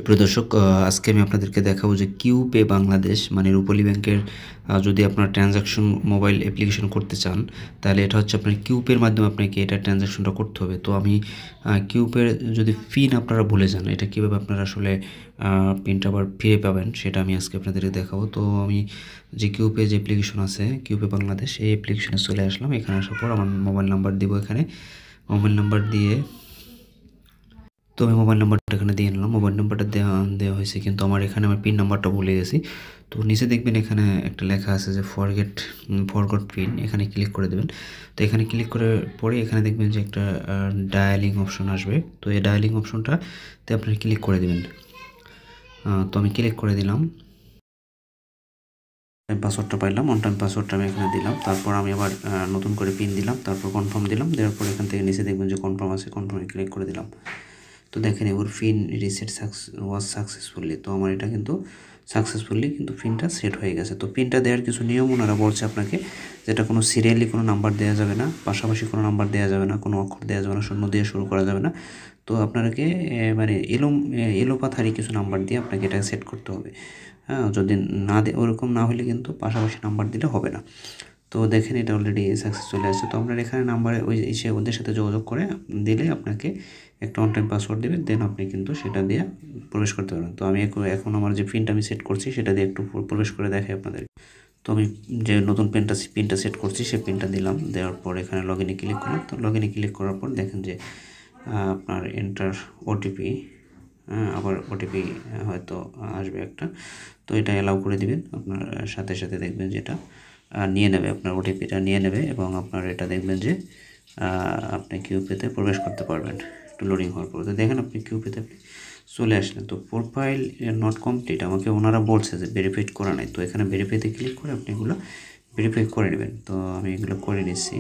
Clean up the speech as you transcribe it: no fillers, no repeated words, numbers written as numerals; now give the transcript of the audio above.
প্রিয় দর্শক, আজকে আমি আপনাদেরকে দেখাবো যে কিউপে বাংলাদেশ মানে রূপালী ব্যাংকের যদি আপনার ট্রানজাকশন মোবাইল অ্যাপ্লিকেশন করতে চান, তাহলে এটা হচ্ছে আপনার কিউপের মাধ্যমে আপনাকে এটা ট্রানজাকশনটা করতে হবে। তো আমি কিউপের যদি পিন আপনারা ভুলে যান, এটা কীভাবে আপনারা আসলে পিনটা আবার ফিরে পাবেন সেটা আমি আজকে আপনাদেরকে দেখাবো। তো আমি যে কিউপে যে অ্যাপ্লিকেশন আছে কিউপে বাংলাদেশ, এই অ্যাপ্লিকেশনে চলে আসলাম। এখানে আসার পর আমার মোবাইল নাম্বার দেবো। এখানে মোবাইল নাম্বার দিয়ে তো আমি মোবাইল নাম্বারটা এখানে দিয়ে নিলাম। মোবাইল নাম্বারটা দেওয়া হয়েছে, কিন্তু আমার এখানে আমার পিন নাম্বারটা ভুলে গেছি। তো নিচে দেখবেন এখানে একটা লেখা আছে যে ফরগট পিন, এখানে ক্লিক করে দেবেন। তো এখানে ক্লিক করে পরে এখানে দেখবেন যে একটা ডায়ালিং অপশন আসবে। তো এই ডায়ালিং অপশনটাতে আপনি ক্লিক করে দেবেন। তো আমি ক্লিক করে দিলাম। পাসওয়ার্ডটা পাইলাম, অন টাইম পাসওয়ার্ডটা আমি এখানে দিলাম। তারপর আমি আবার নতুন করে পিন দিলাম, তারপর কনফার্ম দিলাম। দেওয়ার পর এখান থেকে নিচে দেখবেন যে কনফার্ম আছে, কনফার্মে ক্লিক করে দিলাম। তো দেখেন এবার পিন রিসেট ওয়াজ সাকসেসফুলি। তো আমার এটা কিন্তু সাকসেসফুলি কিন্তু পিনটা সেট হয়ে গেছে। তো পিনটা দেওয়ার কিছু নিয়ম ওনারা বলছে আপনাকে, যেটা কোনো সিরিয়ালি কোনো নাম্বার দেওয়া যাবে না, পাশাপাশি কোনো নাম্বার দেওয়া যাবে না, কোনো অক্ষর দেওয়া যাবে না, শূন্য দিয়ে শুরু করা যাবে না। তো আপনাকে মানে এলোপাথারি কিছু নাম্বার দিয়ে আপনাকে এটা সেট করতে হবে। হ্যাঁ, যদি না ওরকম না হলে কিন্তু পাশাপাশি নাম্বার দিলে হবে না। তো দেখেন এটা অলরেডি সাকসেস চলে আসছে। তো আপনার এখানে নাম্বারে এসে ওদের সাথে যোগাযোগ করে দিলে আপনাকে একটা অন টাইম পাসওয়ার্ড দেবে, দেন আপনি কিন্তু সেটা দিয়ে প্রবেশ করতে পারবেন। তো আমি এখন আমার যে পিনটা আমি সেট করছি সেটা দিয়ে একটু প্রবেশ করে দেখাই আপনাদের। তো আমি যে নতুন পিনটা সেট করছি সেই পিনটা দিলাম। দেওয়ার পর এখানে লগ ইনে ক্লিক করলাম। তো লগ ইনে ক্লিক করার পর দেখেন যে আপনার এন্টার ওটিপি, আবার ওটিপি হয়তো আসবে একটা। তো এটা অ্যালাউ করে দিবেন। আপনার সাথে সাথে দেখবেন যেটা নিয়ে নেবে, আপনার ওটিপিটা নিয়ে নেবে এবং আপনার এটা দেখবেন যে আপনি কিউপেতে প্রবেশ করতে পারবেন একটু লোডিং হওয়ার পর। তো দেখেন আপনি কিউপেতে আপনি চলে আসলেন। তো প্রোফাইল নট কমপ্লিট আমাকে ওনারা বলছে যে ভেরিফাইড করা নাই। তো এখানে ভেরিফাইতে ক্লিক করে আপনি এগুলো ভেরিফাই করে নেবেন। তো আমি এগুলো করে নিচ্ছি।